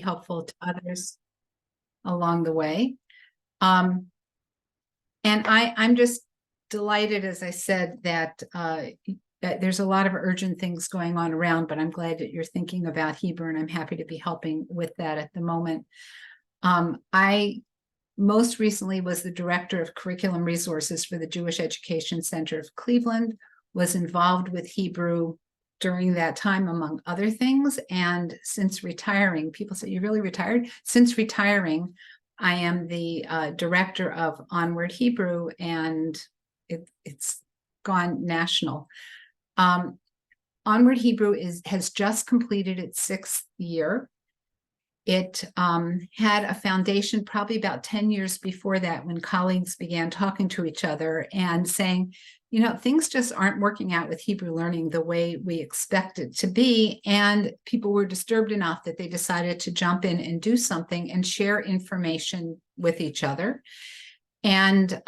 helpful to others along the way. And I'm just delighted, as I said, that there's a lot of urgent things going on around, but I'm glad that you're thinking about Hebrew, and I'm happy to be helping with that at the moment. I most recently was the director of curriculum resources for the Jewish Education Center of Cleveland, was involved with Hebrew during that time, among other things. And since retiring, people say, "You really retired?" Since retiring, I am the director of Onward Hebrew, and it's gone national. Onward Hebrew has just completed its 6th year. It had a foundation probably about 10 years before that, when colleagues began talking to each other and saying, things just aren't working out with Hebrew learning the way we expect it to be. And people were disturbed enough that they decided to jump in and do something and share information with each other. And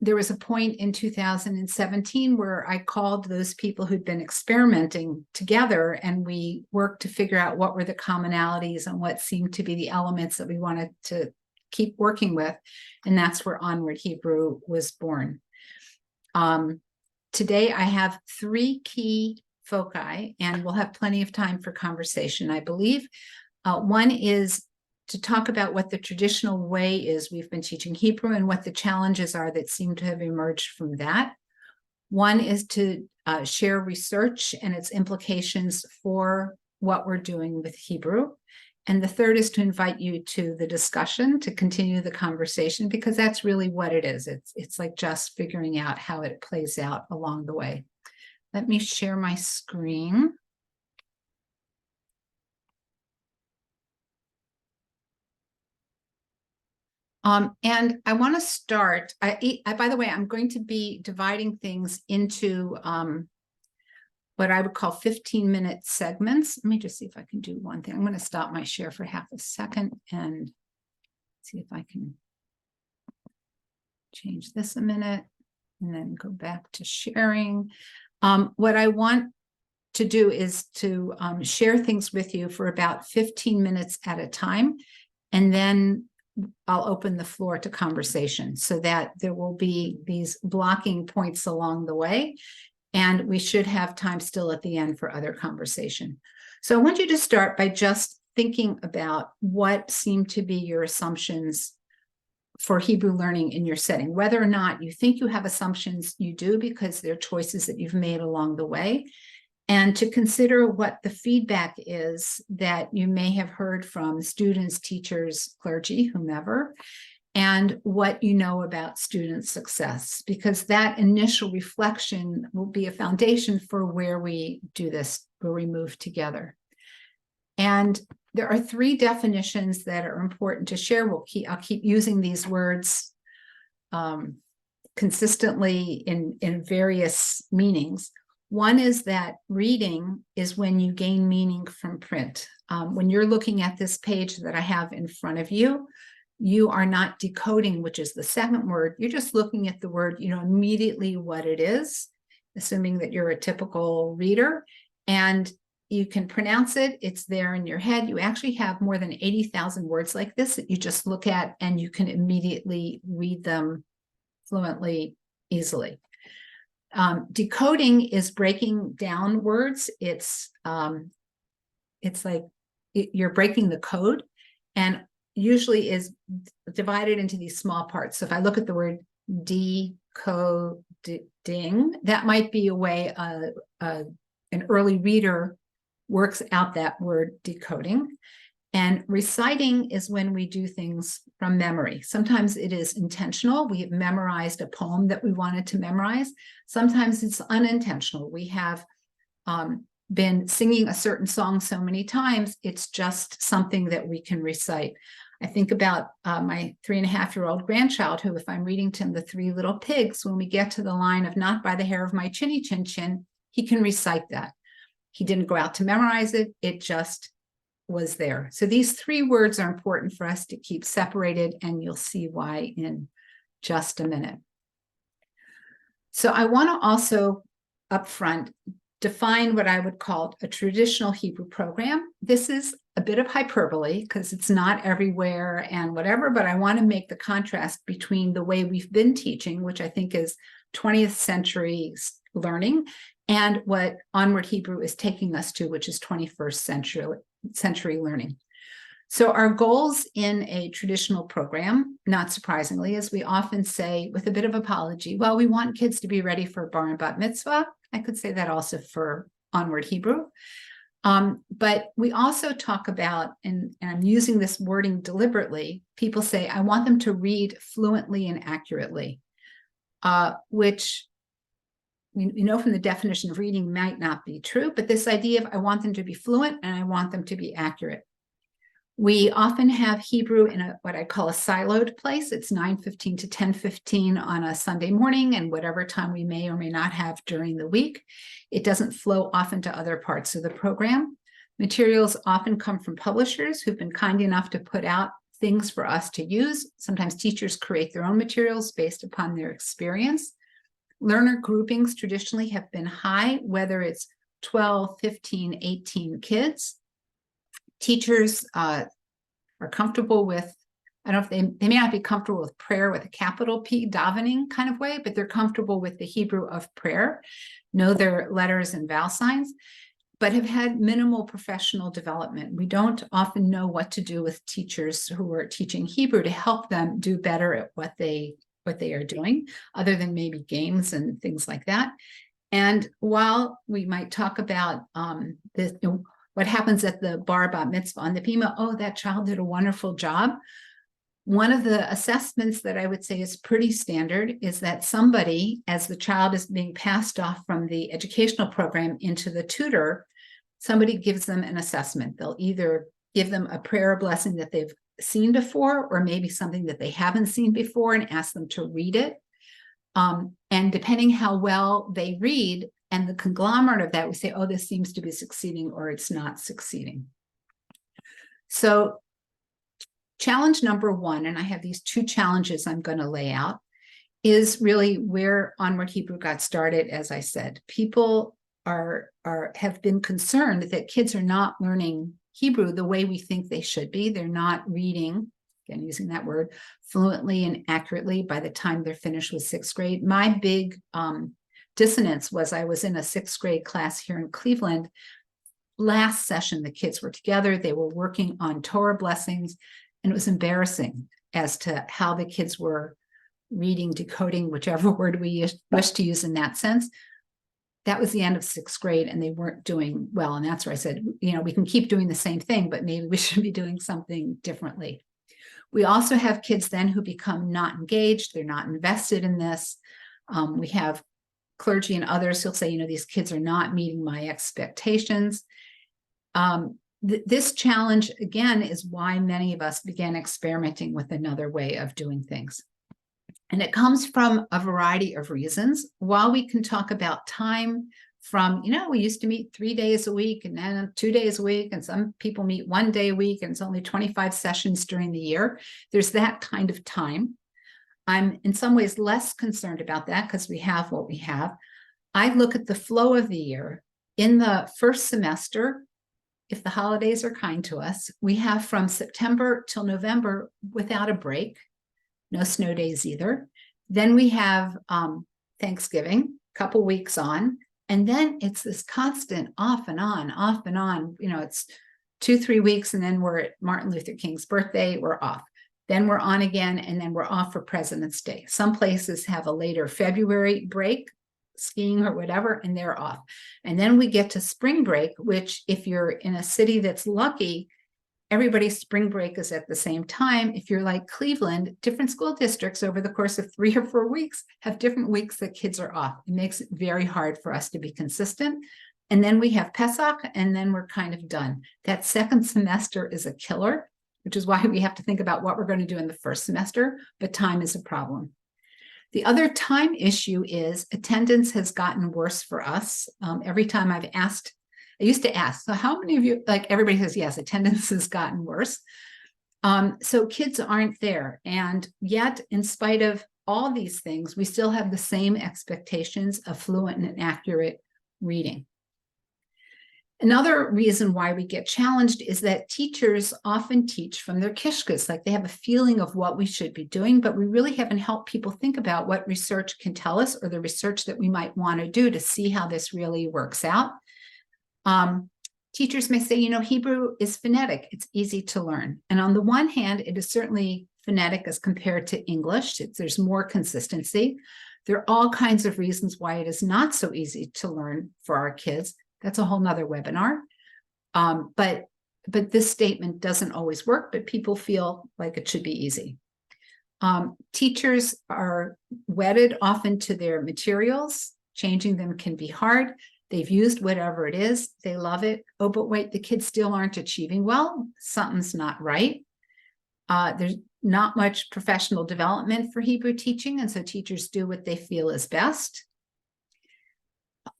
there was a point in 2017 where I called those people who'd been experimenting together, and we worked to figure out what were the commonalities and what seemed to be the elements that we wanted to keep working with. And that's where Onward Hebrew was born. Today, I have 3 key foci, and we'll have plenty of time for conversation, I believe. One is to talk about what the traditional way is we've been teaching Hebrew and what the challenges are that seem to have emerged from that. One is to share research and its implications for what we're doing with Hebrew. And the third is to invite you to the discussion, to continue the conversation, because that's really what it is. It's like just figuring out how it plays out along the way. Let me share my screen. And I want to start. By the way, I'm going to be dividing things into what I would call 15-minute segments. Let me just see if I can do one thing. I'm going to stop my share for half a second and see if I can change this a minute and then go back to sharing. What I want to do is to share things with you for about 15 minutes at a time, and then I'll open the floor to conversation so that there will be these blocking points along the way, and we should have time still at the end for other conversation. So I want you to start by just thinking about what seem to be your assumptions for Hebrew learning in your setting. Whether or not you think you have assumptions, you do, because they're choices that you've made along the way. And to consider what the feedback is that you may have heard from students, teachers, clergy, whomever, and what you know about student success, because that initial reflection will be a foundation for where we do this, where we move together. And there are 3 definitions that are important to share. I'll keep using these words consistently in various meanings. One is that reading is when you gain meaning from print. When you're looking at this page that I have in front of you, you are not decoding, which is the second word. You're just looking at the word, you know immediately what it is, assuming that you're a typical reader, and you can pronounce it. It's there in your head. You actually have more than 80,000 words like this that you just look at, and you can immediately read them fluently, easily. Decoding is breaking down words. It's like you're breaking the code, and usually is divided into these small parts. So if I look at the word decoding, that might be a way an early reader works out that word decoding. And reciting is when we do things from memory. Sometimes it is intentional. We have memorized a poem that we wanted to memorize. Sometimes it's unintentional. We have been singing a certain song so many times, it's just something that we can recite. I think about my 3.5-year-old grandchild, who, if I'm reading to him The 3 Little Pigs, when we get to the line of "not by the hair of my chinny chin chin," he can recite that. He didn't go out to memorize it. It just was there. So these 3 words are important for us to keep separated, and you'll see why in just a minute. So I want to also upfront define what I would call a traditional Hebrew program. This is a bit of hyperbole because it's not everywhere and whatever, but I want to make the contrast between the way we've been teaching, which I think is 20th century learning, and what Onward Hebrew is taking us to, which is 21st century learning. So our goals in a traditional program, not surprisingly, is we often say with a bit of apology, well, we want kids to be ready for bar and bat mitzvah. I could say that also for Onward Hebrew. But we also talk about, and I'm using this wording deliberately, people say, I want them to read fluently and accurately, which we know from the definition of reading might not be true, but this idea of I want them to be fluent and I want them to be accurate. We often have Hebrew in what I call a siloed place. It's 9:15 to 10:15 on a Sunday morning and whatever time we may or may not have during the week. It doesn't flow often to other parts of the program. Materials often come from publishers who've been kind enough to put out things for us to use. Sometimes teachers create their own materials based upon their experience. Learner groupings traditionally have been high, whether it's 12, 15, 18 kids. Teachers are comfortable with, I don't know if they may not be comfortable with prayer with a capital P, davening kind of way, but they're comfortable with the Hebrew of prayer, know their letters and vowel signs, but have had minimal professional development. We don't often know what to do with teachers who are teaching Hebrew to help them do better at what they are doing, other than maybe games and things like that. And while we might talk about what happens at the bar bat mitzvah on the Pima, oh, that child did a wonderful job. One of the assessments that I would say is pretty standard is that somebody, as the child is being passed off from the educational program into the tutor, somebody gives them an assessment. They'll either give them a prayer or blessing that they've seen before, or maybe something that they haven't seen before and ask them to read it. And depending how well they read, and the conglomerate of that, we say, oh, this seems to be succeeding or it's not succeeding. So challenge number one, and I have these two challenges I'm going to lay out, is really where Onward Hebrew got started. As I said, people have been concerned that kids are not learning Hebrew the way we think they should be. They're not reading, again, using that word, fluently and accurately by the time they're finished with sixth grade. My big dissonance was I was in a sixth grade class here in Cleveland. Last session, the kids were together. They were working on Torah blessings, and it was embarrassing as to how the kids were reading, decoding, whichever word we wish to use in that sense. That was the end of sixth grade, and they weren't doing well. And that's where I said, we can keep doing the same thing, but maybe we should be doing something differently. We also have kids then who become not engaged. They're not invested in this. We have clergy and others who'll say, these kids are not meeting my expectations. This challenge, again, is why many of us began experimenting with another way of doing things. And it comes from a variety of reasons. While we can talk about time from, we used to meet 3 days a week and then 2 days a week, and some people meet 1 day a week, and it's only 25 sessions during the year. There's that kind of time. I'm in some ways less concerned about that because we have what we have. I look at the flow of the year. In the first semester, if the holidays are kind to us, we have from September till November without a break, no snow days either. Then we have Thanksgiving, a couple weeks on, and then it's this constant off and on, off and on. It's 2-3 weeks, and then we're at Martin Luther King's birthday, we're off. Then we're on again, and then we're off for President's Day. Some places have a later February break, skiing or whatever, and they're off. And then we get to spring break, which if you're in a city that's lucky, everybody's spring break is at the same time. If you're like Cleveland, different school districts over the course of 3 or 4 weeks have different weeks that kids are off. It makes it very hard for us to be consistent. And then we have Pesach, and then we're kind of done. That second semester is a killer, which is why we have to think about what we're going to do in the first semester, but time is a problem. The other time issue is attendance has gotten worse for us. Every time I've asked, I used to ask, so how many of you, like everybody says, yes, attendance has gotten worse. So kids aren't there. And yet, in spite of all these things, we still have the same expectations of fluent and accurate reading. Another reason why we get challenged is that teachers often teach from their kishkas, like they have a feeling of what we should be doing, but we really haven't helped people think about what research can tell us, or the research that we might want to do to see how this really works out. Teachers may say, Hebrew is phonetic. It's easy to learn. And on the one hand, it is certainly phonetic as compared to English. There's more consistency. There are all kinds of reasons why it is not so easy to learn for our kids. That's a whole nother webinar. But this statement doesn't always work, but people feel like it should be easy. Teachers are wedded often to their materials. Changing them can be hard. They've used whatever it is. They love it. Oh, but wait, the kids still aren't achieving well. Something's not right. There's not much professional development for Hebrew teaching, and so teachers do what they feel is best.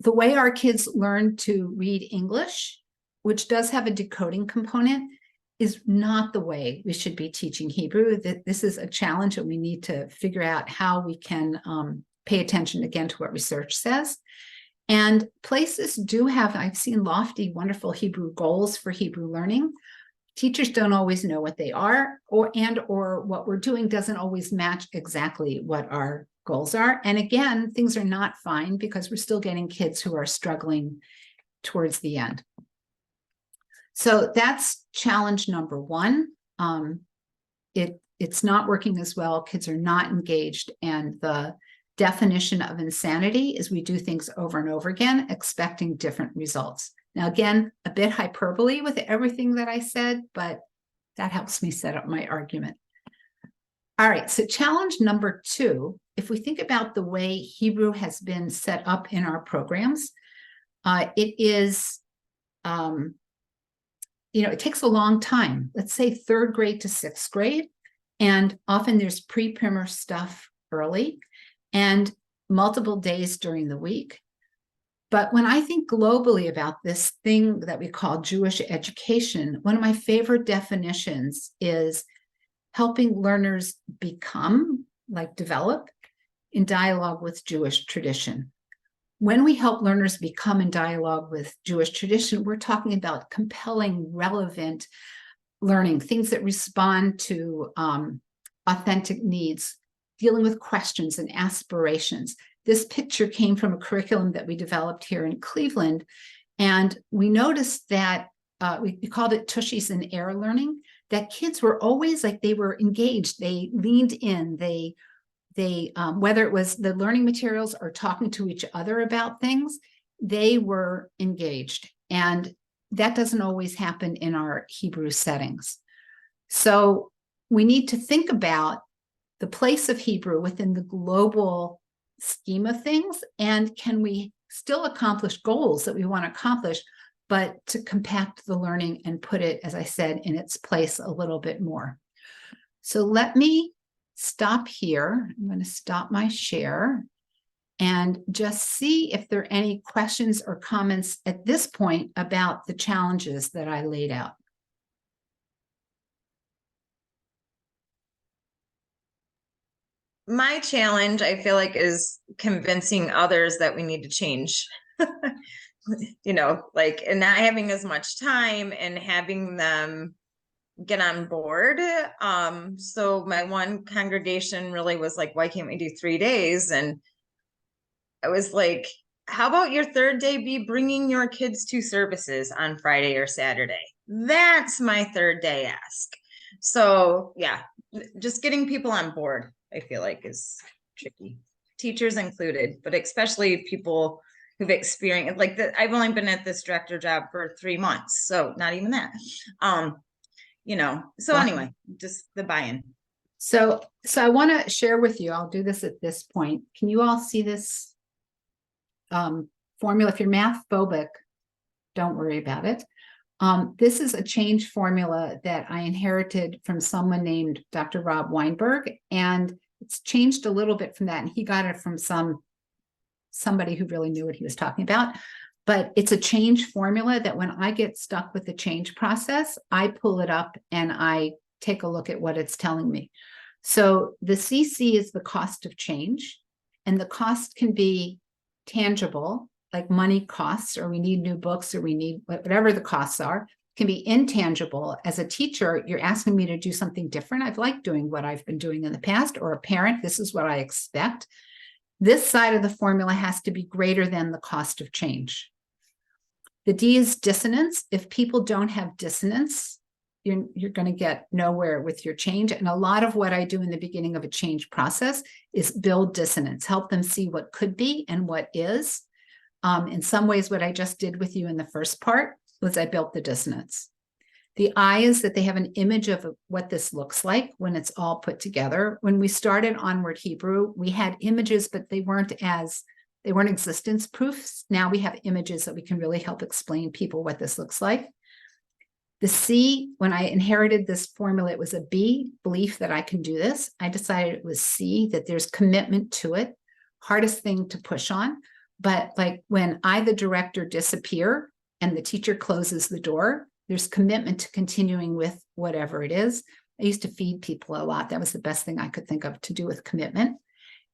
The way our kids learn to read English, which does have a decoding component, is not the way we should be teaching Hebrew. This is a challenge, and we need to figure out how we can pay attention again to what research says. And places do have, I've seen lofty, wonderful Hebrew goals for Hebrew learning. Teachers don't always know what they are, or what we're doing doesn't always match exactly what our goals are. And again, things are not fine because we're still getting kids who are struggling towards the end. So that's challenge number one. It's not working as well. Kids are not engaged. And the definition of insanity is we do things over and over again, expecting different results. Now, again, a bit hyperbole with everything that I said, but that helps me set up my argument. All right, so challenge number two, if we think about the way Hebrew has been set up in our programs, it is, it takes a long time. Let's say third grade to sixth grade, and often there's pre-primer stuff early and multiple days during the week. But when I think globally about this thing that we call Jewish education, one of my favorite definitions is helping learners develop in dialogue with Jewish tradition. When we help learners become in dialogue with Jewish tradition, we're talking about compelling, relevant learning, things that respond to authentic needs, dealing with questions and aspirations. This picture came from a curriculum that we developed here in Cleveland, and we noticed that we called it Tushies in Air Learning, that kids were always they were engaged, they leaned in, they whether it was the learning materials or talking to each other about things, they were engaged. And that doesn't always happen in our Hebrew settings. So we need to think about the place of Hebrew within the global scheme of things, and can we still accomplish goals that we want to accomplish, but to compact the learning and put it, as I said, in its place a little bit more. So let me stop here. I'm going to stop my share and just see if there are any questions or comments at this point about the challenges that I laid out. My challenge, I feel like, is convincing others that we need to change, and not having as much time and having them get on board. So my one congregation really was like, why can't we do 3 days? And I was like, how about your third day be bringing your kids to services on Friday or Saturday? That's my third day ask. So yeah, just getting people on board, I feel like, is tricky, teachers included, but especially people who've experienced I've only been at this director job for 3 months, so not even that. So anyway, just the buy-in. So I want to share with you, I'll do this at this point. Can you all see this formula? If you're math phobic, don't worry about it. This is a change formula that I inherited from someone named Dr. Rob Weinberg, and it's changed a little bit from that. And he got it from somebody who really knew what he was talking about. But it's a change formula that when I get stuck with the change process, I pull it up and I take a look at what it's telling me. So the CC is the cost of change, and the cost can be tangible, like money costs, or we need new books, or we need whatever the costs are, can be intangible. As a teacher, you're asking me to do something different. I've liked doing what I've been doing in the past, or a parent, this is what I expect. This side of the formula has to be greater than the cost of change. The D is dissonance. If people don't have dissonance, you're going to get nowhere with your change. And a lot of what I do in the beginning of a change process is build dissonance, help them see what could be and what is. In some ways, what I just did with you in the first part was I built the dissonance. The I is that they have an image of what this looks like when it's all put together. When we started Onward Hebrew, we had images, but they weren't existence proofs. Now we have images that we can really help explain people what this looks like. The C, when I inherited this formula, it was a B, belief that I can do this. I decided it was C, that there's commitment to it. Hardest thing to push on. But like when I, the director, disappear and the teacher closes the door, there's commitment to continuing with whatever it is. I used to feed people a lot. That was the best thing I could think of to do with commitment.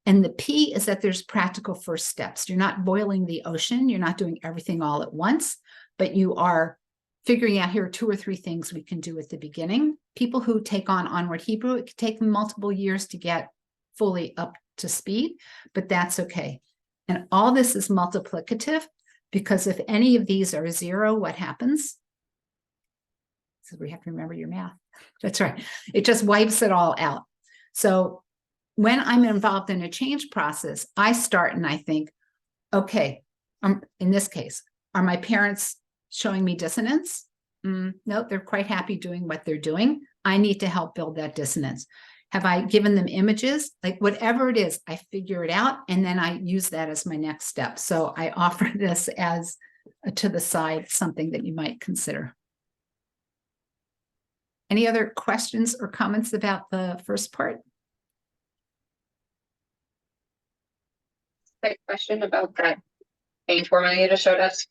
And the P is that there's practical first steps. You're not boiling the ocean. You're not doing everything all at once, but you are figuring out here are 2 or 3 things we can do at the beginning. People who take on Onward Hebrew, it could take them multiple years to get fully up to speed, but that's okay. And all this is multiplicative, because if any of these are 0, what happens? So we have to remember your math. That's right. It just wipes it all out. So when I'm involved in a change process, I start and I think, okay, in this case, are my parents showing me dissonance? No, they're quite happy doing what they're doing. I need to help build that dissonance. Have I given them images? Like whatever it is, I figure it out, and then I use that as my next step. So I offer this as to the side, something that you might consider. Any other questions or comments about the first part? Quick question about that change formula you just showed us.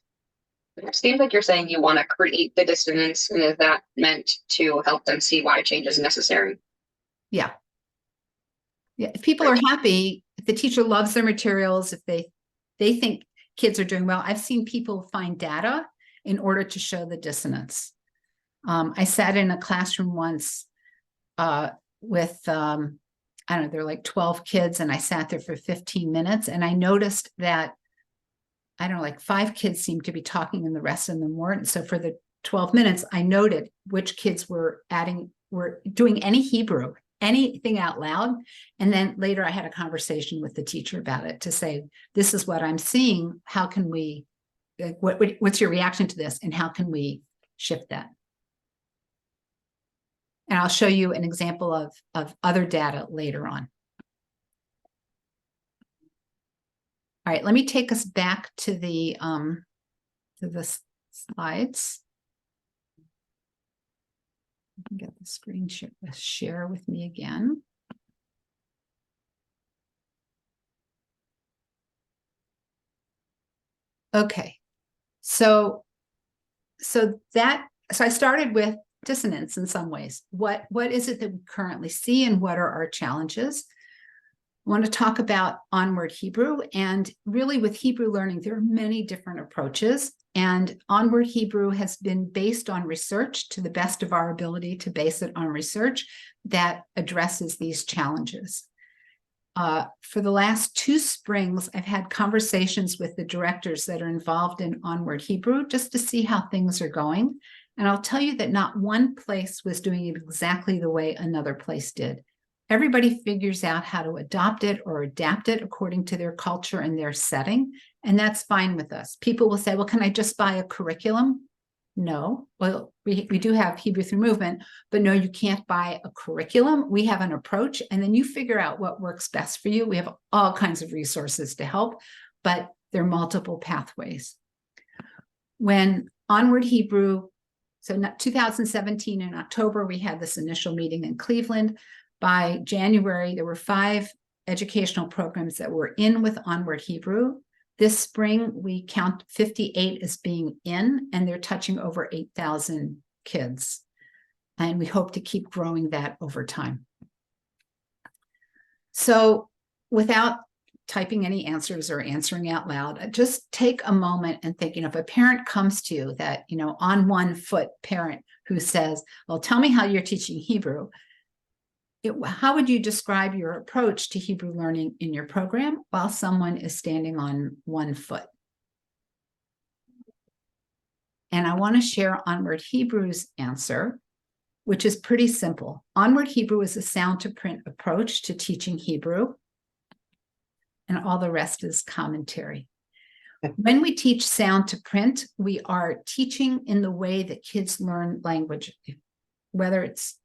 It seems like you're saying you want to create the dissonance, and is that meant to help them see why change is necessary? Yeah. Yeah. If people are happy, if the teacher loves their materials, if they think kids are doing well, I've seen people find data in order to show the dissonance. I sat in a classroom once with, I don't know, there were like 12 kids, and I sat there for 15 minutes, and I noticed that, I don't know, like 5 kids seemed to be talking and the rest of them weren't. So for the 12 minutes, I noted which kids were doing any Hebrew, anything out loud. And then later I had a conversation with the teacher about it to say, this is what I'm seeing. How can we, what's your reaction to this? And how can we shift that? And I'll show you an example of other data later on. All right, let me take us back to the slides. Get the screen share with me again. Okay, so I started with dissonance in some ways. What is it that we currently see, and what are our challenges? I want to talk about Onward Hebrew, and really with Hebrew learning, there are many different approaches, and Onward Hebrew has been based on research to the best of our ability to base it on research that addresses these challenges. For the last 2 springs, I've had conversations with the directors that are involved in Onward Hebrew just to see how things are going. And I'll tell you that not one place was doing it exactly the way another place did. Everybody figures out how to adopt it or adapt it according to their culture and their setting, and that's fine with us. People will say, well, can I just buy a curriculum? No. Well, we do have Hebrew through movement, but no, you can't buy a curriculum. We have an approach, and then you figure out what works best for you. We have all kinds of resources to help, but there are multiple pathways. When Onward Hebrew, so 2017 in October, we had this initial meeting in Cleveland. By January, there were 5 educational programs that were in with Onward Hebrew. This spring, we count 58 as being in, and they're touching over 8,000 kids. And we hope to keep growing that over time. So without typing any answers or answering out loud, just take a moment and think, if a parent comes to you, that, on one foot parent who says, well, tell me how you're teaching Hebrew. How would you describe your approach to Hebrew learning in your program while someone is standing on one foot? And I want to share Onward Hebrew's answer, which is pretty simple. Onward Hebrew is a sound to print approach to teaching Hebrew, and all the rest is commentary. When we teach sound to print, we are teaching in the way that kids learn language, whether it's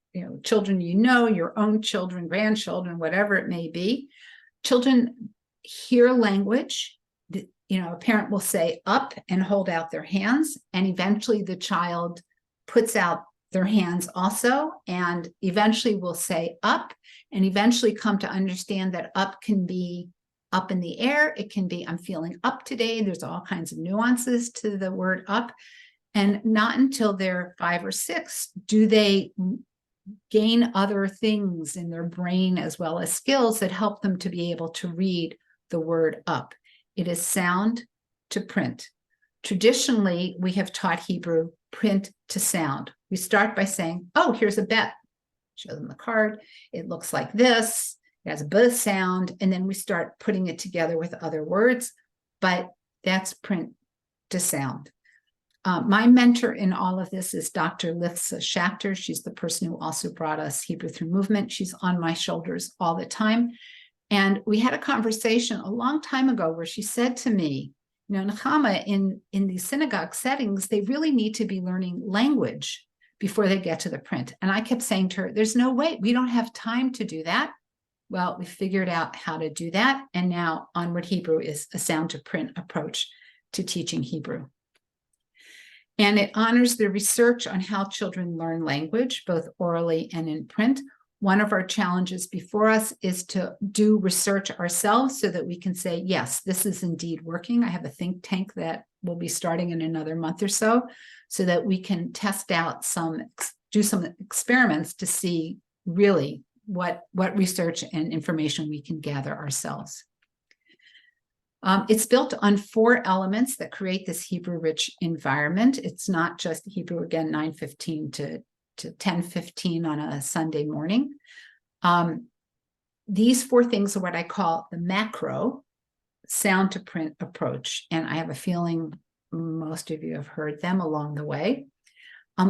children, your own children, grandchildren, whatever it may be. Children hear language. A parent will say up and hold out their hands, and eventually the child puts out their hands also, and eventually will say up, and eventually come to understand that up can be up in the air. It can be, I'm feeling up today. There's all kinds of nuances to the word up. And not until they're 5 or 6 do they gain other things in their brain as well as skills that help them to be able to read the word up. It is sound to print. Traditionally, we have taught Hebrew print to sound. We start by saying, oh, here's a bet. Show them the card. It looks like this. It has a B sound. And then we start putting it together with other words. But that's print to sound. My mentor in all of this is Dr. Lifsa Schachter. She's the person who also brought us Hebrew Through Movement. She's on my shoulders all the time. And we had a conversation a long time ago where she said to me, Nachama, in these synagogue settings, they really need to be learning language before they get to the print. And I kept saying to her, there's no way, we don't have time to do that. Well, we figured out how to do that. And now Onward Hebrew is a sound to print approach to teaching Hebrew. And it honors the research on how children learn language, both orally and in print. One of our challenges before us is to do research ourselves so that we can say, yes, this is indeed working. I have a think tank that will be starting in another month or so that we can test out do some experiments to see really what research and information we can gather ourselves. It's built on 4 elements that create this Hebrew-rich environment. It's not just Hebrew, again, 9:15 to 10:15 on a Sunday morning. These 4 things are what I call the macro sound to print approach. And I have a feeling most of you have heard them along the way.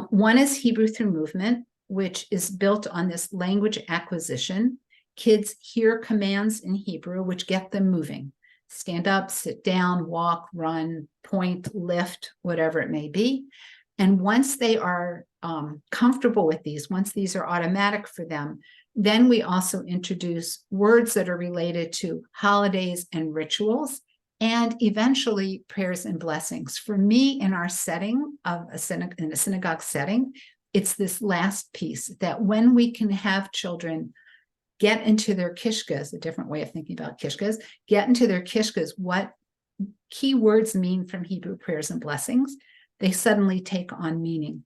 One is Hebrew Through Movement, which is built on this language acquisition. Kids hear commands in Hebrew, which get them moving. Stand up, sit down, walk, run, point, lift, whatever it may be. And once they are comfortable with these, once these are automatic for them, then we also introduce words that are related to holidays and rituals, and eventually prayers and blessings. For me, in our setting of in a synagogue setting, it's this last piece that when we can have children get into their kishkas, a different way of thinking about kishkas, get into their kishkas what key words mean from Hebrew prayers and blessings, they suddenly take on meaning.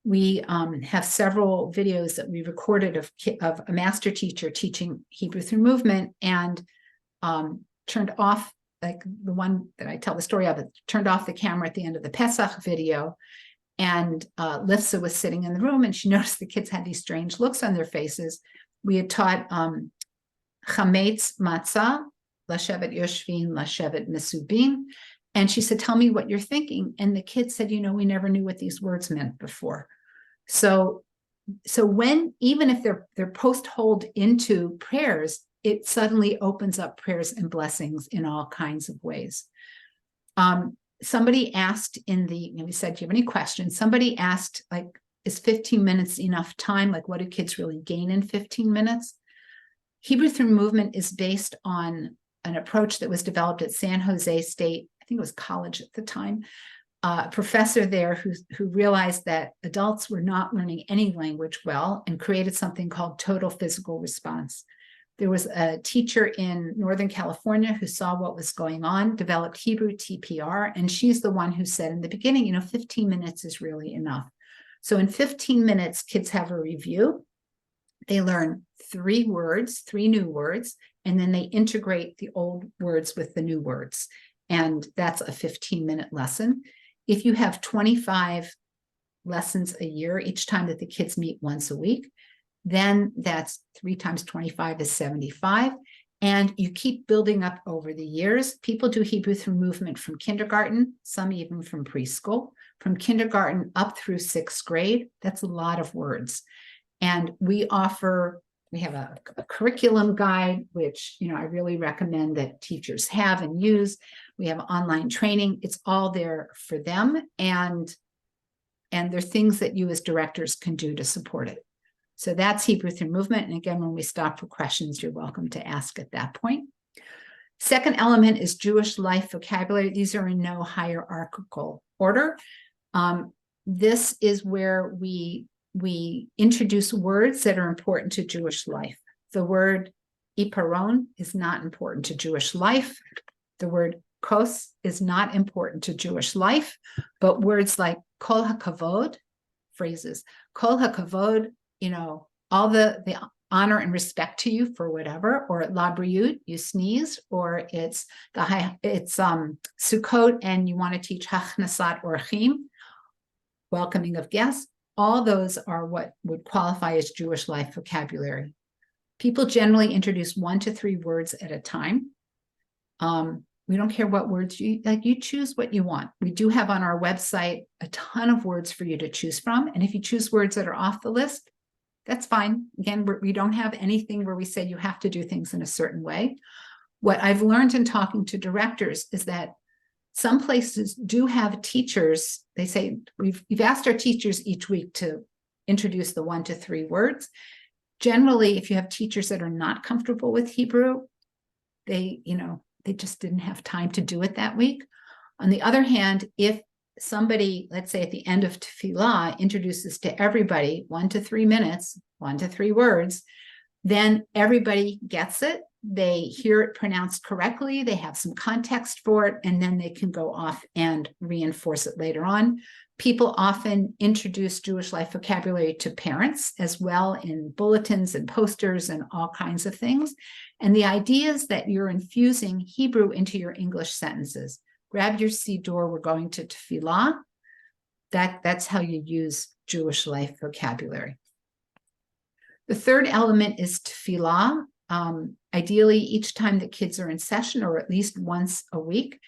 We have several videos that we recorded of a master teacher teaching Hebrew Through Movement, and turned off, like the one that I tell the story of, it turned off the camera at the end of the Pesach video. And Lifsa was sitting in the room, and she noticed the kids had these strange looks on their faces. We had taught chametz matzah, lashevet yoshvin, lashevet mesubin. And she said, tell me what you're thinking. And the kids said, we never knew what these words meant before. So when, even if they're post-hold into prayers, it suddenly opens up prayers and blessings in all kinds of ways. Somebody asked we said, do you have any questions? Somebody asked, is 15 minutes enough time? What do kids really gain in 15 minutes? Hebrew Through Movement is based on an approach that was developed at San Jose State, I think it was college at the time, a professor there who realized that adults were not learning any language well, and created something called total physical response. There was a teacher in Northern California who saw what was going on, developed Hebrew TPR, and she's the one who said in the beginning, 15 minutes is really enough. So in 15 minutes, kids have a review. They learn 3 words, 3 new words, and then they integrate the old words with the new words. And that's a 15-minute lesson. If you have 25 lessons a year, each time that the kids meet once a week, then that's 3 times 25 is 75. And you keep building up over the years. People do Hebrew through movement from kindergarten, some even from preschool, from kindergarten up through 6th grade. That's a lot of words. And we have a curriculum guide, which, I really recommend that teachers have and use. We have online training. It's all there for them. And there are things that you as directors can do to support it. So that's Hebrew through movement. And again, when we stop for questions, you're welcome to ask at that point. Second element is Jewish life vocabulary. These are in no hierarchical order. This is where we introduce words that are important to Jewish life. The word iparon is not important to Jewish life. The word kos is not important to Jewish life, but words like kol hakavod, phrases, kol hakavod, all the honor and respect to you for whatever, or labriut, you sneeze, or it's Sukkot and you want to teach hachnasat orchim, welcoming of guests. All those are what would qualify as Jewish life vocabulary. People generally introduce 1 to 3 words at a time. We don't care what words you choose what you want. We do have on our website a ton of words for you to choose from. And if you choose words that are off the list, that's fine. Again, we don't have anything where we say you have to do things in a certain way. What I've learned in talking to directors is that some places do have teachers. They say, we've asked our teachers each week to introduce the 1 to 3 words. Generally, if you have teachers that are not comfortable with Hebrew, they just didn't have time to do it that week. On the other hand, if somebody, let's say at the end of tefillah, introduces to everybody 1 to 3 minutes, 1 to 3 words, then everybody gets it. They hear it pronounced correctly. They have some context for it, and then they can go off and reinforce it later on. People often introduce Jewish life vocabulary to parents as well in bulletins and posters and all kinds of things. And the idea is that you're infusing Hebrew into your English sentences. Grab your siddur, we're going to tefillah. That's how you use Jewish life vocabulary. The third element is tefillah. Ideally, each time that kids are in session, or at least once a week.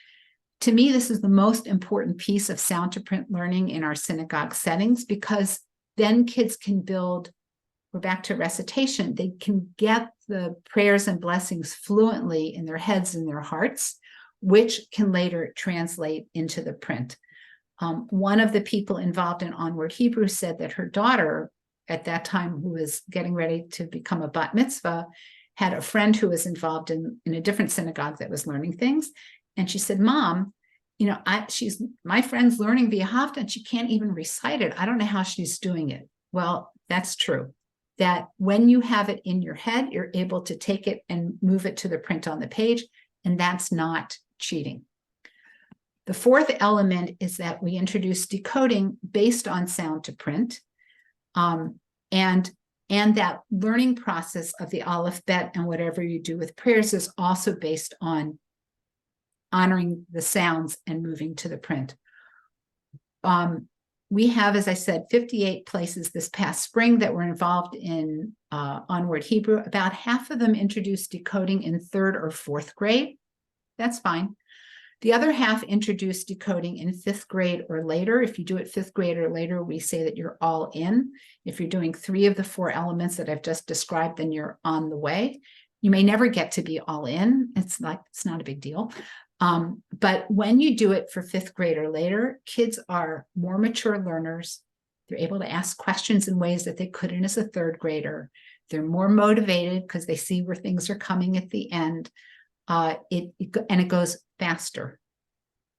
To me, this is the most important piece of sound to print learning in our synagogue settings, because then kids can build, we're back to recitation, they can get the prayers and blessings fluently in their heads and their hearts, which can later translate into the print. One of the people involved in Onward Hebrew said that her daughter, at that time, who was getting ready to become a bat mitzvah, had a friend who was involved in a different synagogue that was learning things. And she said, Mom, my friend's learning V'ahavta and she can't even recite it. I don't know how she's doing it. Well, that's true. That when you have it in your head, you're able to take it and move it to the print on the page. And that's not cheating. The fourth element is that we introduce decoding based on sound to print. And that learning process of the Aleph Bet and whatever you do with prayers is also based on honoring the sounds and moving to the print. We have, as I said, 58 places this past spring that were involved in Onward Hebrew. About half of them introduced decoding in 3rd or 4th grade. That's fine. The other half introduced decoding in 5th grade or later. If you do it 5th grade or later, we say that you're all in. If you're doing 3 of the 4 elements that I've just described, then you're on the way. You may never get to be all in. It's not a big deal. But when you do it for 5th grade or later, kids are more mature learners. They're able to ask questions in ways that they couldn't as a 3rd grader. They're more motivated because they see where things are coming at the end. It goes faster.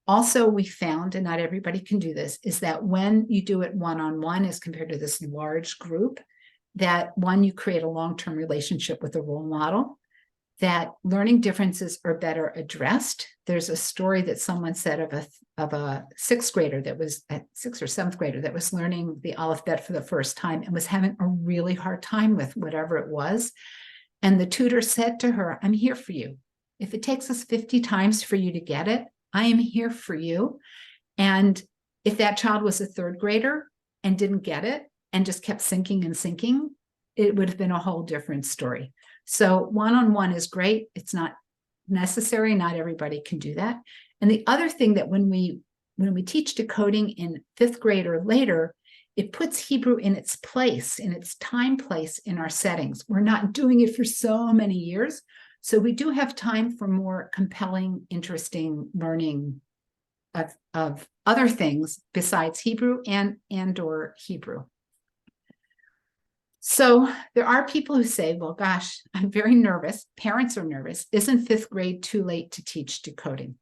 Also, we found, and not everybody can do this, is that when you do it one-on-one as compared to this large group, that one, you create a long-term relationship with a role model. that learning differences are better addressed. There's a story that someone said of a sixth grader that was a sixth or seventh grader that was learning the alphabet for the first time and was having a really hard time with whatever it was. And the tutor said to her, "I'm here for you. If it takes us 50 times for you to get it, I am here for you." And if that child was a third grader and didn't get it and just kept sinking and sinking, it would have been a whole different story. So one-on-one is great. It's not necessary. Not everybody can do that. And the other thing that when we teach decoding in fifth grade or later, it puts Hebrew in its place, in its time place in our settings. We're not doing it for so many years. So we do have time for more compelling, interesting learning of other things besides Hebrew and or Hebrew. So there are people who say, well, gosh, I'm very nervous. Parents are nervous. Isn't fifth grade too late to teach decoding?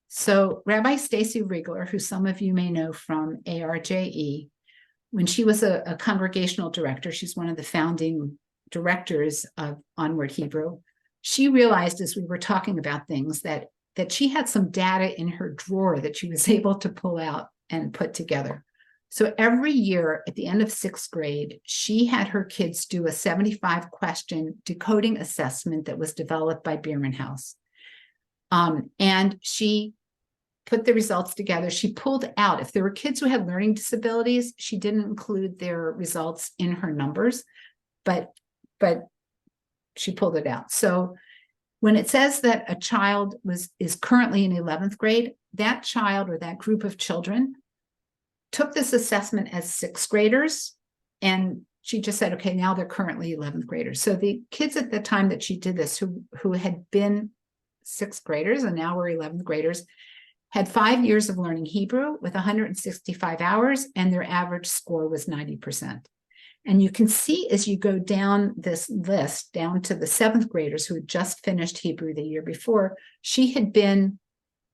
So Rabbi Stacy Riegler, who some of you may know from ARJE, when she was a congregational director, she's one of the founding directors of Onward Hebrew, she realized as we were talking about things that she had some data in her drawer that she was able to pull out and put together. So every year at the end of sixth grade, she had her kids do a 75-question decoding assessment that was developed by Bierman House. And she put the results together. She pulled out, if there were kids who had learning disabilities, she didn't include their results in her numbers, but she pulled it out. So when it says that a child is currently in 11th grade, that child or that group of children took this assessment as sixth graders, and she just said, okay, now they're currently 11th graders. So the kids at the time that she did this, who had been sixth graders and now were 11th graders, had 5 years of learning Hebrew with 165 hours, and their average score was 90%. And you can see as you go down this list, down to the seventh graders who had just finished Hebrew the year before, she had been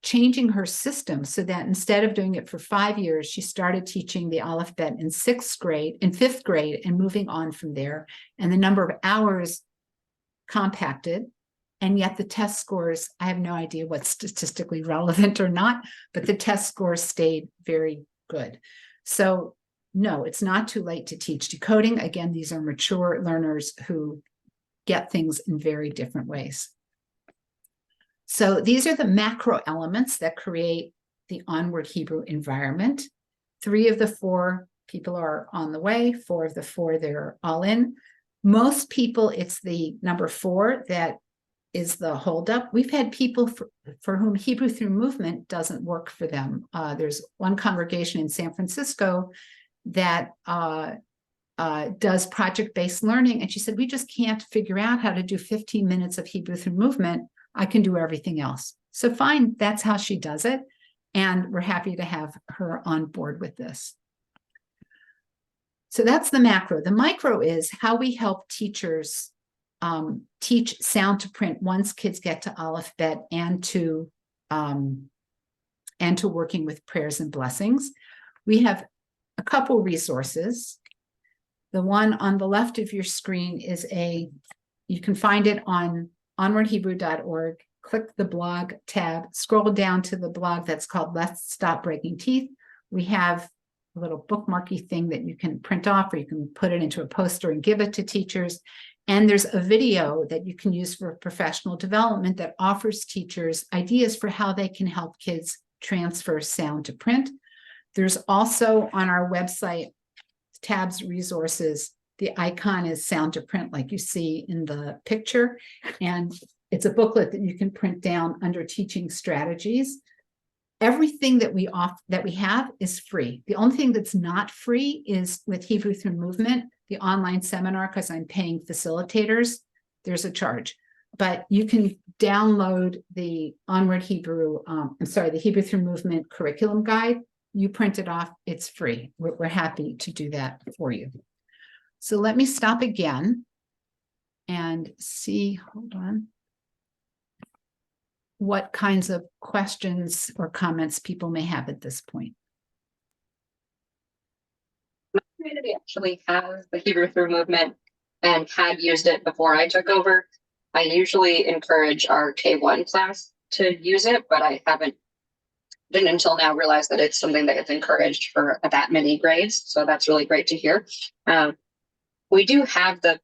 changing her system so that instead of doing it for 5 years, she started teaching the alphabet in fifth grade, and moving on from there. And the number of hours compacted. And yet the test scores, I have no idea what's statistically relevant or not, but the test scores stayed very good. So no, it's not too late to teach decoding. Again, these are mature learners who get things in very different ways. So these are the macro elements that create the Onward Hebrew environment. 3 of the 4 people are on the way. 4 of the 4, they're all in. Most people, it's the number 4 that is the holdup. We've had people for whom Hebrew through movement doesn't work for them. There's one congregation in San Francisco that does project-based learning. And she said, we just can't figure out how to do 15 minutes of Hebrew through movement. I can do everything else. So fine, that's how she does it. And we're happy to have her on board with this. So that's the macro. The micro is how we help teachers teach sound to print once kids get to Aleph Bet and to working with prayers and blessings. We have a couple resources. The one on the left of your screen is you can find it on onwardhebrew.org. Click the blog tab, scroll down to the blog that's called Let's Stop Breaking Teeth. We have a little bookmarky thing that you can print off, or you can put it into a poster and give it to teachers. And there's a video that you can use for professional development that offers teachers ideas for how they can help kids transfer sound to print. There's also on our website, tabs, resources, the icon is sound to print like you see in the picture. And it's a booklet that you can print down under teaching strategies. Everything that we have is free. The only thing that's not free is with Hebrew through movement, the online seminar, because I'm paying facilitators, there's a charge. But you can download the Onward Hebrew, the Hebrew through movement curriculum guide. You print it off, it's free. We're happy to do that for you. So let me stop again and see, hold on, what kinds of questions or comments people may have at this point. My community actually has the Hebrew through movement and had used it before I took over. I usually encourage our K1 class to use it, but I didn't until now realize that it's something that gets encouraged for that many grades. So that's really great to hear. We do have the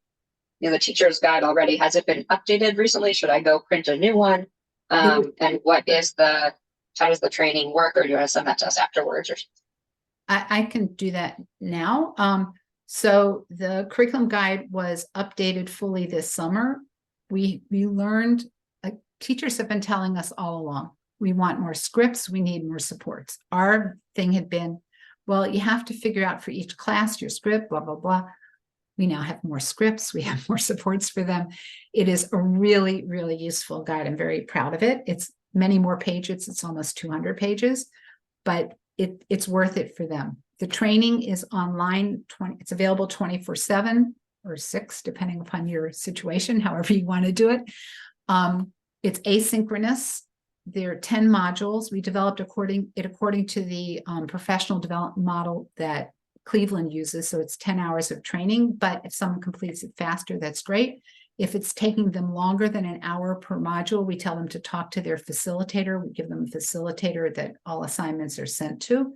teacher's guide already. Has it been updated recently? Should I go print a new one? And how does the training work, or do you want to send that to us afterwards? Or I can do that now. So the curriculum guide was updated fully this summer. We learned, teachers have been telling us all along, we want more scripts, we need more supports. Our thing had been, well, you have to figure out for each class your script, blah, blah, blah. We now have more scripts, we have more supports for them. It is a really, really useful guide. I'm very proud of it. It's many more pages, it's almost 200 pages, but it's worth it for them. The training is online, it's available 24/7 or 6, depending upon your situation, however you want to do it. It's asynchronous. There are 10 modules. We developed according to the professional development model that Cleveland uses. So it's 10 hours of training, but if someone completes it faster, that's great. If it's taking them longer than an hour per module, we tell them to talk to their facilitator. We give them a facilitator that all assignments are sent to,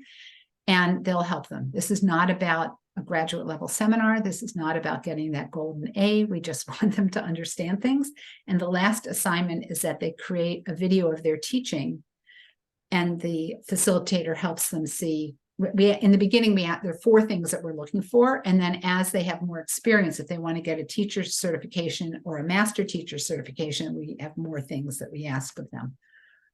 and they'll help them. This is not about a graduate level seminar. This is not about getting that golden A. We just want them to understand things. And the last assignment is that they create a video of their teaching, and the facilitator helps them see. In the beginning, there are 4 things that we're looking for. And then as they have more experience, if they want to get a teacher's certification or a master teacher certification, we have more things that we ask of them.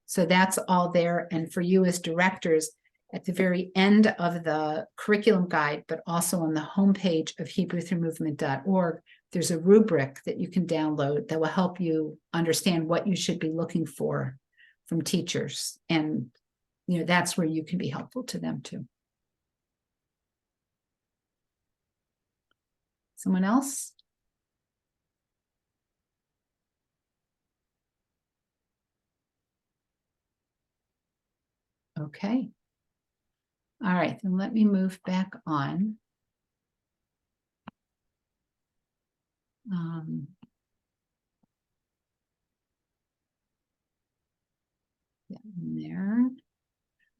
So that's all there. And for you as directors, at the very end of the curriculum guide, but also on the homepage of HebrewThroughMovement.org, there's a rubric that you can download that will help you understand what you should be looking for from teachers. And that's where you can be helpful to them too. Someone else? Okay. All right, then let me move back on. There.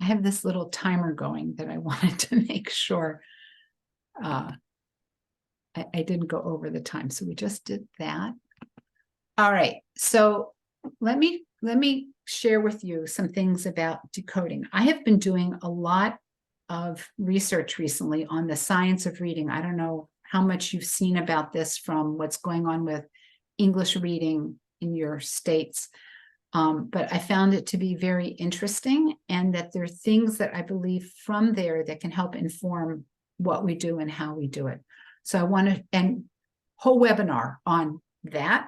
I have this little timer going that I wanted to make sure I didn't go over the time. So we just did that. All right. So let me share with you some things about decoding. I have been doing a lot of research recently on the science of reading. I don't know how much you've seen about this from what's going on with English reading in your states. But I found it to be very interesting, and that there are things that I believe from there that can help inform what we do and how we do it. So I want to, and whole webinar on that,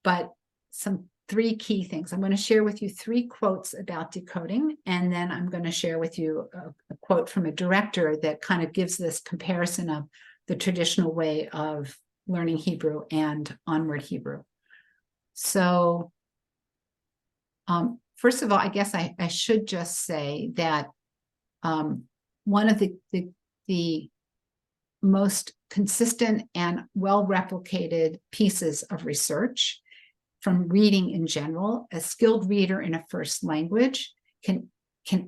but some 3 key things. I'm going to share with you 3 quotes about decoding, and then I'm going to share with you a quote from a director that kind of gives this comparison of the traditional way of learning Hebrew and Onward Hebrew. So first of all, I guess I should just say that one of the most consistent and well-replicated pieces of research from reading in general, a skilled reader in a first language can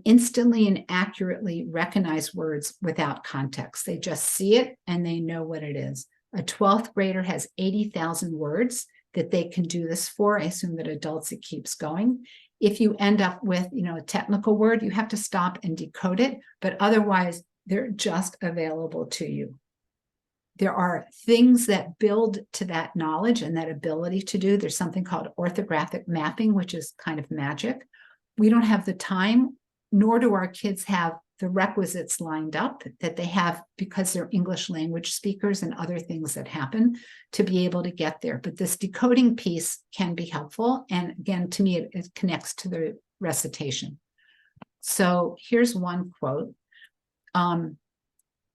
instantly and accurately recognize words without context. They just see it and they know what it is. A 12th grader has 80,000 words that they can do this for. I assume that adults, it keeps going. If you end up with, a technical word, you have to stop and decode it, but otherwise they're just available to you. There are things that build to that knowledge and that ability to do. There's something called orthographic mapping, which is kind of magic. We don't have the time, nor do our kids have the requisites lined up that they have because they're English language speakers and other things that happen to be able to get there. But this decoding piece can be helpful. And again, to me, it connects to the recitation. So here's one quote.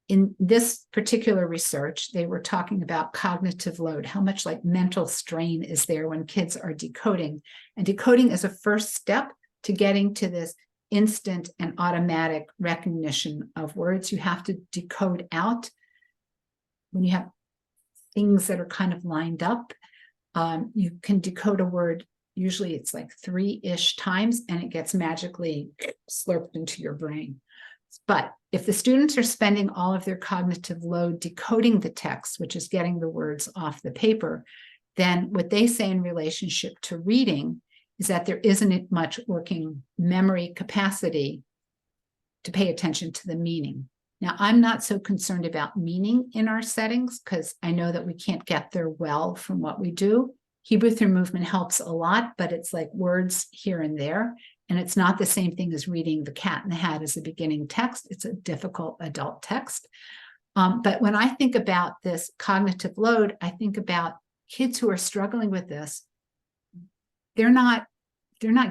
In this particular research, they were talking about cognitive load, how much like mental strain is there when kids are decoding. And decoding is a first step to getting to this instant and automatic recognition of words. You have to decode out when you have things that are kind of lined up. You can decode a word, usually it's like 3-ish times, and it gets magically slurped into your brain. But if the students are spending all of their cognitive load decoding the text, which is getting the words off the paper, then what they say in relationship to reading is that there isn't much working memory capacity to pay attention to the meaning. Now, I'm not so concerned about meaning in our settings because I know that we can't get there well from what we do. Hebrew through movement helps a lot, but it's like words here and there. And it's not the same thing as reading The Cat in the Hat as a beginning text. It's a difficult adult text. But when I think about this cognitive load, I think about kids who are struggling with this. They're not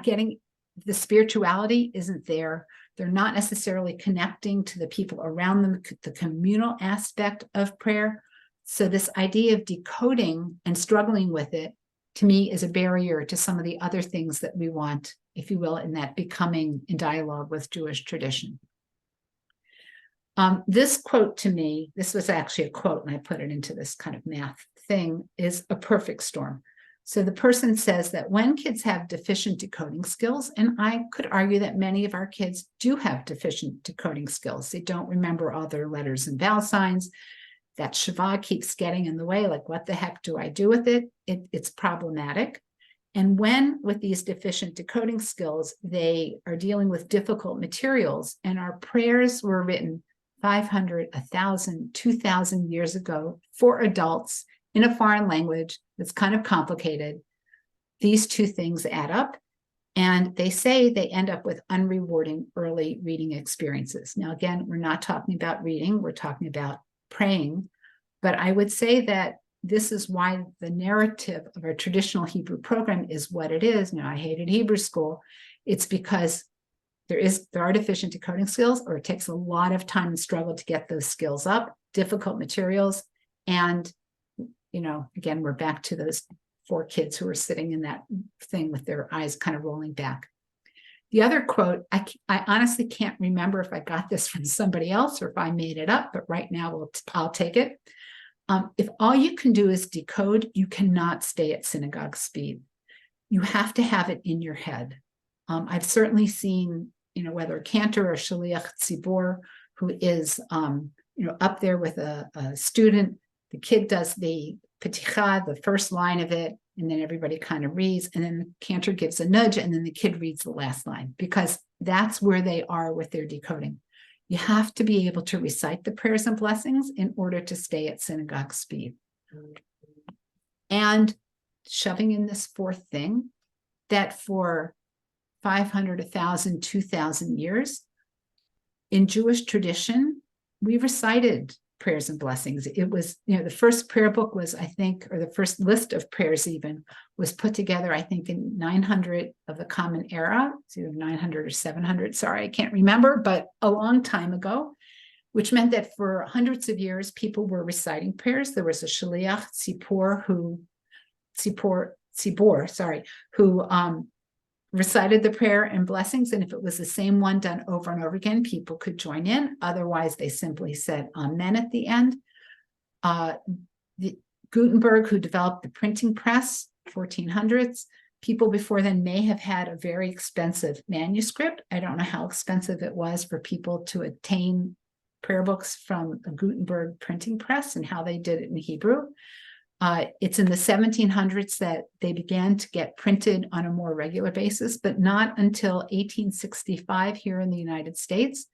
getting, the spirituality isn't there. They're not necessarily connecting to the people around them, the communal aspect of prayer. So this idea of decoding and struggling with it, to me, is a barrier to some of the other things that we want, if you will, in that becoming in dialogue with Jewish tradition. This quote to me, this was actually a quote, and I put it into this kind of math thing, is a perfect storm. So the person says that when kids have deficient decoding skills, and I could argue that many of our kids do have deficient decoding skills. They don't remember all their letters and vowel signs. That Shava keeps getting in the way, like, what the heck do I do with it? It's problematic. And when, with these deficient decoding skills, they are dealing with difficult materials, and our prayers were written 500, 1,000, 2,000 years ago for adults in a foreign language that's kind of complicated, these two things add up, and they say they end up with unrewarding early reading experiences. Now, again, we're not talking about reading, we're talking about praying, but I would say that this is why the narrative of our traditional Hebrew program is what it is. Now, I hated Hebrew school. It's because there are deficient decoding skills, or it takes a lot of time and struggle to get those skills up, difficult materials, and again, we're back to those 4 kids who are sitting in that thing with their eyes kind of rolling back. The other quote, I honestly can't remember if I got this from somebody else or if I made it up, but right now I'll take it. If all you can do is decode, you cannot stay at synagogue speed. You have to have it in your head. I've certainly seen, whether a cantor or shaliach tzibor who is, up there with a student. The kid does the peticha, the first line of it, and then everybody kind of reads, and then the cantor gives a nudge, and then the kid reads the last line, because that's where they are with their decoding. You have to be able to recite the prayers and blessings in order to stay at synagogue speed. And shoving in this 4th thing, that for 500, 1,000, 2,000 years, in Jewish tradition, we recited prayers and blessings. It was, the first prayer book was, I think, or the first list of prayers even was put together, I think, in 900 of the Common Era. It's either 900 or 700. Sorry, I can't remember, but a long time ago, which meant that for hundreds of years, people were reciting prayers. There was a shaliach tzibor who recited the prayer and blessings, and if it was the same one done over and over again, people could join in. Otherwise, they simply said amen at the end. Gutenberg, who developed the printing press, 1400s, people before then may have had a very expensive manuscript. I don't know how expensive it was for people to obtain prayer books from a Gutenberg printing press and how they did it in Hebrew. It's in the 1700s that they began to get printed on a more regular basis, but not until 1865 here in the United States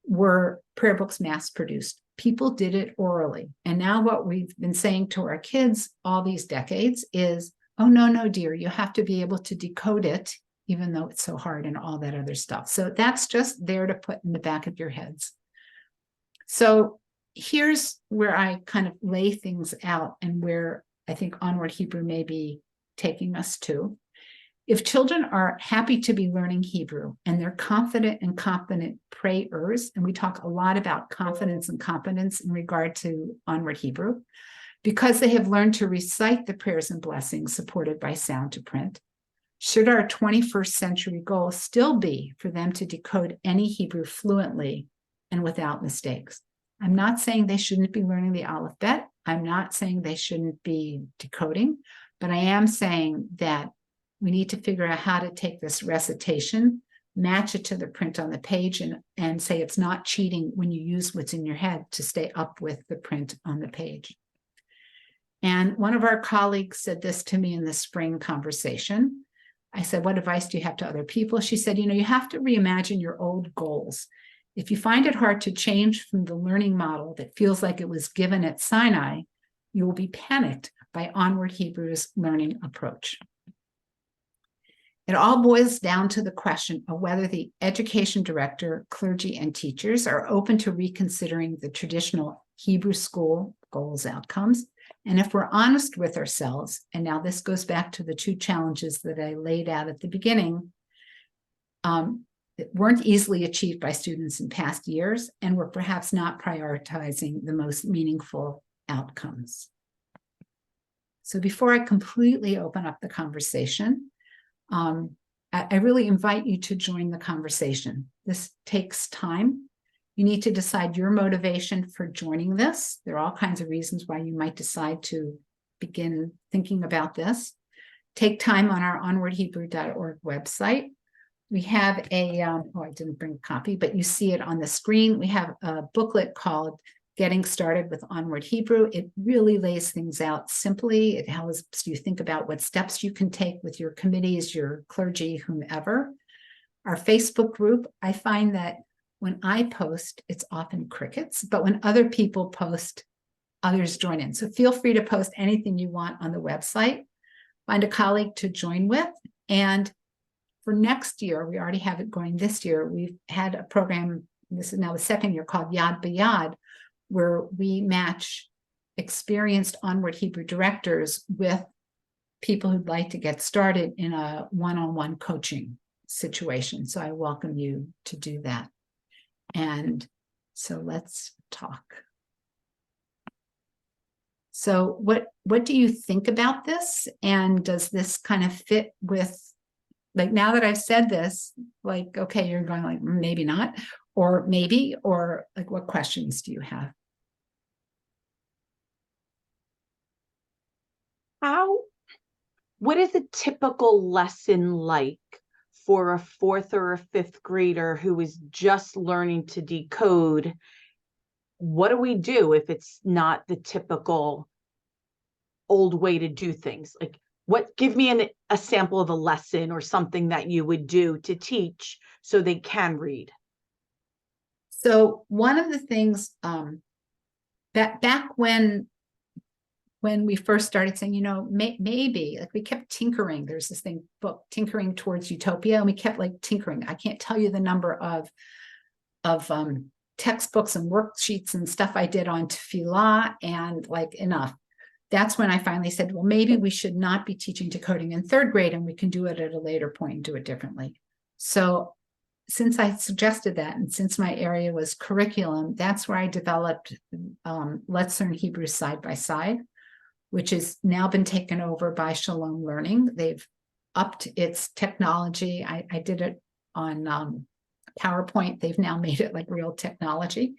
were prayer books mass produced. People did it orally. And now what we've been saying to our kids all these decades is, oh, no, dear, you have to be able to decode it, even though it's so hard and all that other stuff. So that's just there to put in the back of your heads. So here's where I kind of lay things out and where I think Onward Hebrew may be taking us to. If children are happy to be learning Hebrew and they're confident and competent prayers, and we talk a lot about confidence and competence in regard to Onward Hebrew, because they have learned to recite the prayers and blessings supported by sound to print, should our 21st century goal still be for them to decode any Hebrew fluently and without mistakes? I'm not saying they shouldn't be learning the alphabet. I'm not saying they shouldn't be decoding, But I am saying that we need to figure out how to take this recitation, match it to the print on the page, and say it's not cheating when you use what's in your head to stay up with the print on the page. And one of our colleagues said this to me in the spring conversation. I said, what advice do you have to other people? She said, you have to reimagine your old goals. If you find it hard to change from the learning model that feels like it was given at Sinai, you will be panicked by Onward Hebrew's learning approach. It all boils down to the question of whether the education director, clergy, and teachers are open to reconsidering the traditional Hebrew school goals outcomes. And if we're honest with ourselves, and now this goes back to the two challenges that I laid out at the beginning, that weren't easily achieved by students in past years, and were perhaps not prioritizing the most meaningful outcomes. So before I completely open up the conversation, I really invite you to join the conversation. This takes time. You need to decide your motivation for joining this. There are all kinds of reasons why you might decide to begin thinking about this. Take time on our onwardhebrew.org website. We have I didn't bring a copy, but you see it on the screen. We have a booklet called Getting Started with Onward Hebrew. It really lays things out simply. It helps you think about what steps you can take with your committees, your clergy, whomever. Our Facebook group, I find that when I post, it's often crickets, but when other people post, others join in. So feel free to post anything you want on the website. Find a colleague to join with. And for next year, we already have it going this year. We've had a program, this is now the second year, called Yad B'Yad, where we match experienced Onward Hebrew directors with people who'd like to get started in a one-on-one coaching situation. So I welcome you to do that. And so let's talk. So what do you think about this? And does this kind of fit with, like, now that I've said this, like, okay, you're going like, maybe not, or maybe, or like, what questions do you have? What is a typical lesson like for a fourth or a fifth grader who is just learning to decode? What do we do if it's not the typical old way to do things? Like, give me a sample of a lesson or something that you would do to teach so they can read. So one of the things that back when we first started saying, maybe, like, we kept tinkering. There's this book, Tinkering Towards Utopia, and we kept like tinkering. I can't tell you the number of textbooks and worksheets and stuff I did on tefillah, and like, enough. That's when I finally said, well, maybe we should not be teaching decoding in third grade, and we can do it at a later point and do it differently. So since I suggested that, and since my area was curriculum, that's where I developed Let's Learn Hebrew Side by Side, which has now been taken over by Shalom Learning. They've upped its technology. I did it on PowerPoint. They've now made it like real technology,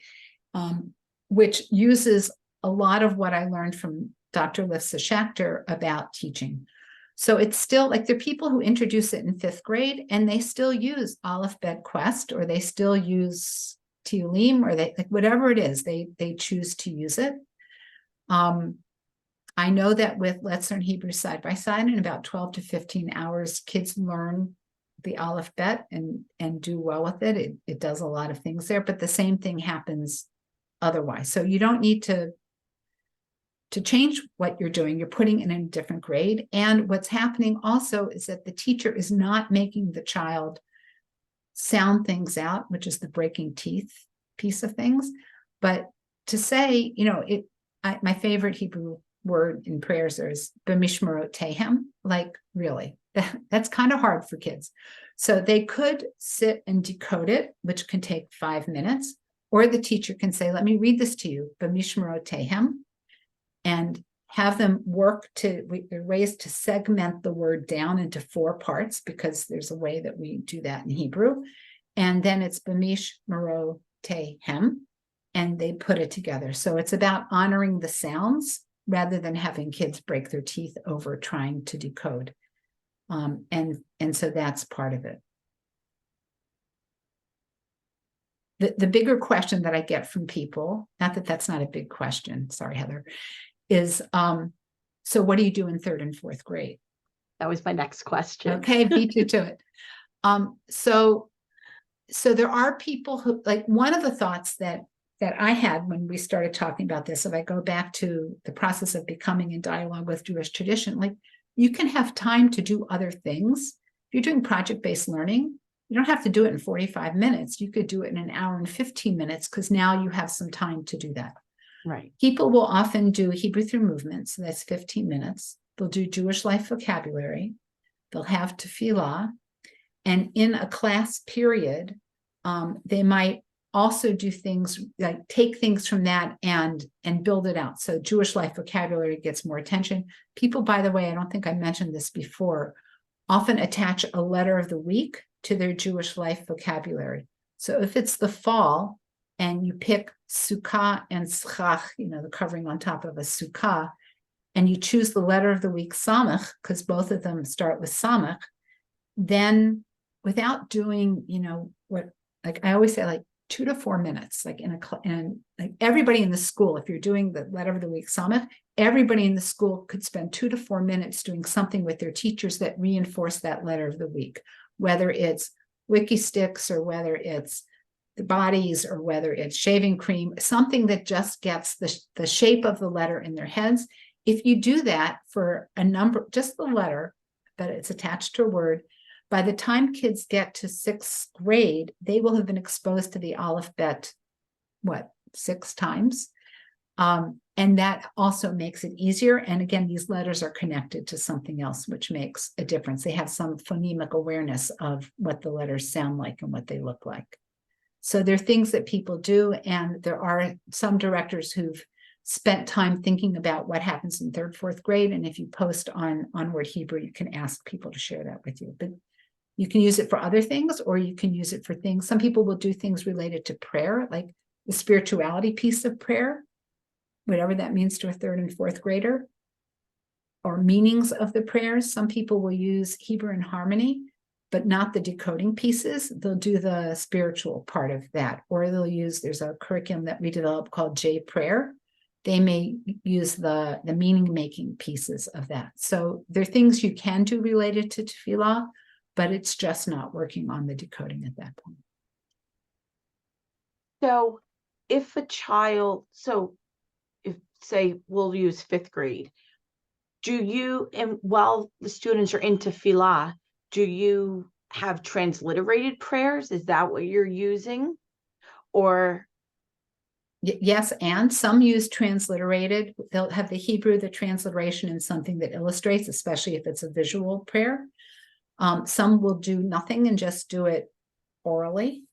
which uses a lot of what I learned from Dr. Lissa Schachter about teaching. So it's still like, there are people who introduce it in fifth grade and they still use Aleph Bet Quest, or they still use Tiulim, or they, like, whatever it is, they choose to use it. I know that with Let's Learn Hebrew Side by Side, in about 12 to 15 hours, kids learn the Aleph Bet and do well with it. It does a lot of things there, but the same thing happens otherwise. So you don't need to change what you're doing. You're putting it in a different grade. And what's happening also is that the teacher is not making the child sound things out, which is the breaking teeth piece of things. But to say, my favorite Hebrew word in prayers is b'mishmarot tehem, like, really, that's kind of hard for kids. So they could sit and decode it, which can take 5 minutes, or the teacher can say, let me read this to you, b'mishmarot tehem, and have them work ways to segment the word down into 4 parts, because there's a way that we do that in Hebrew. And then it's b'mishmarot tehem, and they put it together. So it's about honoring the sounds rather than having kids break their teeth over trying to decode. And so that's part of it. The bigger question that I get from people, not that that's not a big question, sorry, Heather, is, so what do you do in 3rd and 4th grade? That was my next question. Okay, beat you to it. So there are people who, like, one of the thoughts that I had when we started talking about this, if I go back to the process of becoming in dialogue with Jewish tradition, like, you can have time to do other things. If you're doing project-based learning, you don't have to do it in 45 minutes. You could do it in an hour and 15 minutes because now you have some time to do that. Right. People will often do Hebrew through movement, so that's 15 minutes. They'll do Jewish life vocabulary. They'll have tefillah. And in a class period, they might also do things like take things from that and build it out. So Jewish life vocabulary gets more attention. People, by the way, I don't think I mentioned this before, often attach a letter of the week to their Jewish life vocabulary. So if it's the fall and you pick sukkah and schach, the covering on top of a sukkah, and you choose the letter of the week samach, because both of them start with samach, then without doing, what, like I always say, like 2 to 4 minutes, like and like everybody in the school, if you're doing the letter of the week samach, everybody in the school could spend 2 to 4 minutes doing something with their teachers that reinforce that letter of the week, whether it's wiki sticks or whether it's the bodies or whether it's shaving cream, something that just gets the shape of the letter in their heads. If you do that for a number, just the letter, but it's attached to a word, by the time kids get to 6th grade, they will have been exposed to the Aleph Bet, 6 times? And that also makes it easier. And again, these letters are connected to something else, which makes a difference. They have some phonemic awareness of what the letters sound like and what they look like. So there are things that people do, and there are some directors who've spent time thinking about what happens in 3rd, 4th grade. And if you post on Onward Hebrew, you can ask people to share that with you. But you can use it for other things, or you can use it for things. Some people will do things related to prayer, like the spirituality piece of prayer, whatever that means to a 3rd and 4th grader, or meanings of the prayers. Some people will use Hebrew in harmony, but not the decoding pieces. They'll do the spiritual part of that, or they'll use, there's a curriculum that we developed called J Prayer. They may use the meaning-making pieces of that. So there are things you can do related to tefillah, but it's just not working on the decoding at that point. So if a child, if say we'll use 5th grade, do you, and while the students are in tefillah, do you have transliterated prayers? Is that what you're using? Or? Yes, and some use transliterated. They'll have the Hebrew, the transliteration, and something that illustrates, especially if it's a visual prayer. Some will do nothing and just do it orally.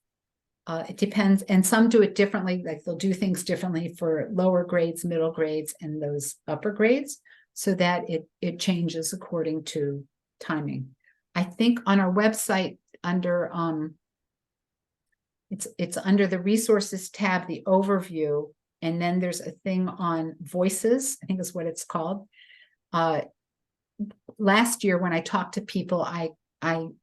It depends, and some do it differently, like they'll do things differently for lower grades, middle grades, and those upper grades, so that it changes according to timing. I think on our website under it's under the resources tab, the overview, and then there's a thing on voices, I think is what it's called. Last year when I talked to people, I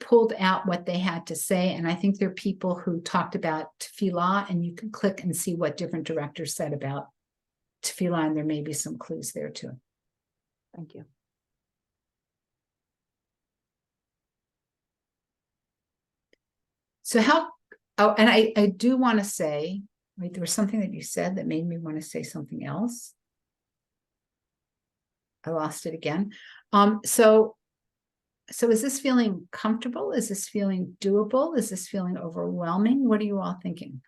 pulled out what they had to say, and I think there are people who talked about tefillah, and you can click and see what different directors said about tefillah, and there may be some clues there too. Thank you. So and I do want to say, wait, there was something that you said that made me want to say something else. I lost it again. So is this feeling comfortable? Is this feeling doable? Is this feeling overwhelming? What are you all thinking?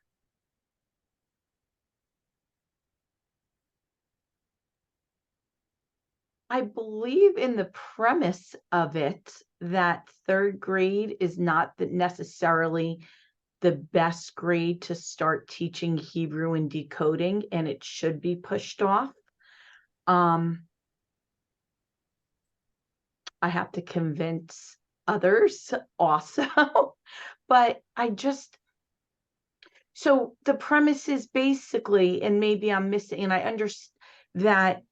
I believe in the premise of it that 3rd grade is not necessarily the best grade to start teaching Hebrew and decoding, and it should be pushed off. I have to convince others also, but so the premise is basically, and maybe I'm missing, and I understand that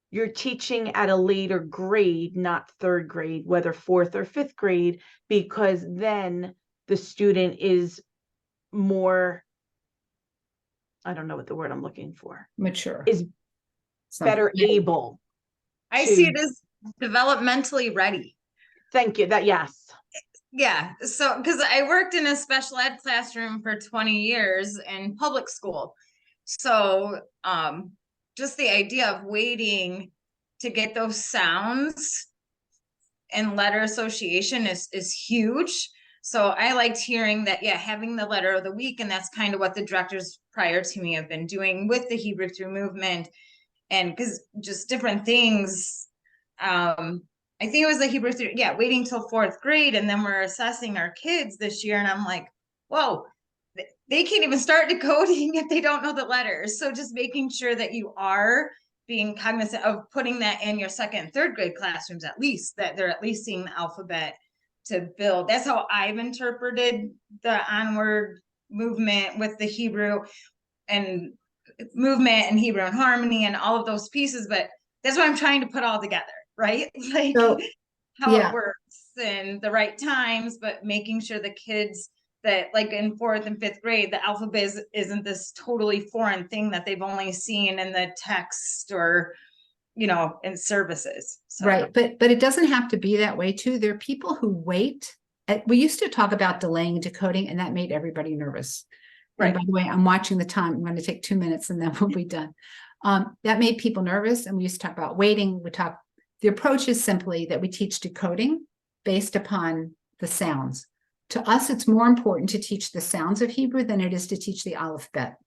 you're teaching at a later grade, not third grade, whether fourth or fifth grade, because then the student is more, I don't know what the word I'm looking for, Mature. is better able I to- see it as developmentally ready. Thank you. That, yes. Yeah. So, because I worked in a special ed classroom for 20 years in public school. So, just the idea of waiting to get those sounds and letter association is huge. So I liked hearing that, yeah, having the letter of the week, and that's kind of what the directors prior to me have been doing with the Hebrew Through movement, and because just different things. I think it was the Hebrew Through, yeah, waiting till fourth grade, and then we're assessing our kids this year, and I'm like, whoa, they can't even start decoding if they don't know the letters. So just making sure that you are being cognizant of putting that in your second and third grade classrooms, at least, that they're at least seeing the alphabet to build. That's how I've interpreted the onward movement with the Hebrew and movement and Hebrew and harmony and all of those pieces. But that's what I'm trying to put all together, right? Like So, how yeah. it works and the right times, but making sure the kids that, like in fourth and fifth grade, the alphabet isn't this totally foreign thing that they've only seen in the text or, in services. So. Right. But it doesn't have to be that way too. There are people who wait. We used to talk about delaying decoding, and that made everybody nervous. Right. And by the way, I'm watching the time. I'm going to take 2 minutes and then we'll be done. That made people nervous. And we used to talk about waiting. The approach is simply that we teach decoding based upon the sounds. To us, it's more important to teach the sounds of Hebrew than it is to teach the alphabet.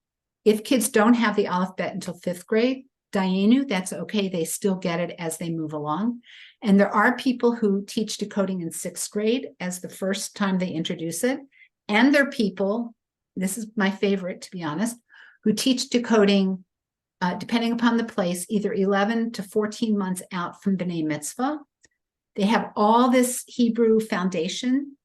If kids don't have the alphabet until fifth grade, Dayenu, that's okay. They still get it as they move along. And there are people who teach decoding in sixth grade as the first time they introduce it. And there are people, this is my favorite, to be honest, who teach decoding, depending upon the place, either 11 to 14 months out from B'nai Mitzvah. They have all this Hebrew foundation.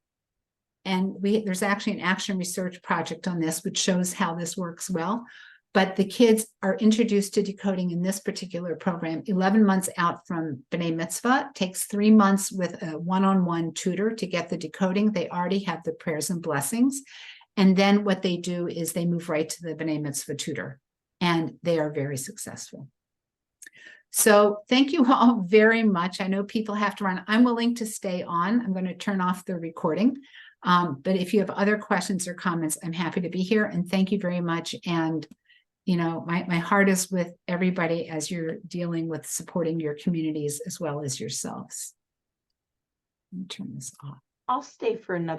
And there's actually an action research project on this, which shows how this works well. But the kids are introduced to decoding in this particular program 11 months out from B'nai Mitzvah. It takes 3 months with a one-on-one tutor to get the decoding. They already have the prayers and blessings. And then what they do is they move right to the B'nai Mitzvah tutor. And they are very successful. So thank you all very much. I know people have to run. I'm willing to stay on. I'm going to turn off the recording. But if you have other questions or comments, I'm happy to be here. And thank you very much. And, my heart is with everybody as you're dealing with supporting your communities as well as yourselves. Let me turn this off. I'll stay for another